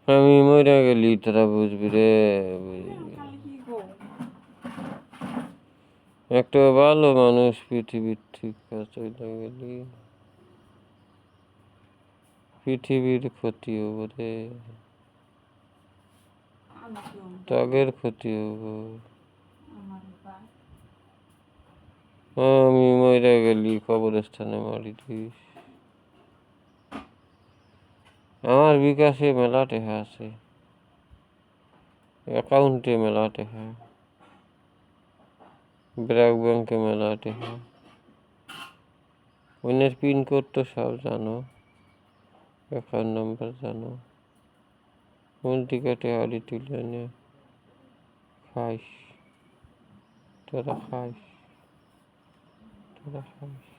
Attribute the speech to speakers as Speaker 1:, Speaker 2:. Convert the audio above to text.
Speaker 1: আমি মরে গেলি তোরা বুঝবি রে, বুঝবি। একটা ভালো মানুষ পৃথিবীর থেকে চলে গেলি, পৃথিবীর ক্ষতি হব রে, ত্যাগের ক্ষতি হব। আমি মরে গেলি কবরস্থানে মারি দিস। আমার বিকাশে মেলা টেকা আছে, অ্যাকাউন্টে মেলা টেকা, ব্র্যাক ব্যাংকে মেলা টেকা। অন্যের পিনকোড তো সব জানো, অ্যাকাউন্ট নাম্বার জানো। কোন থেকে টেহারি তুলে এনে খাইস, তোরা খাইস, তোরা খাইস।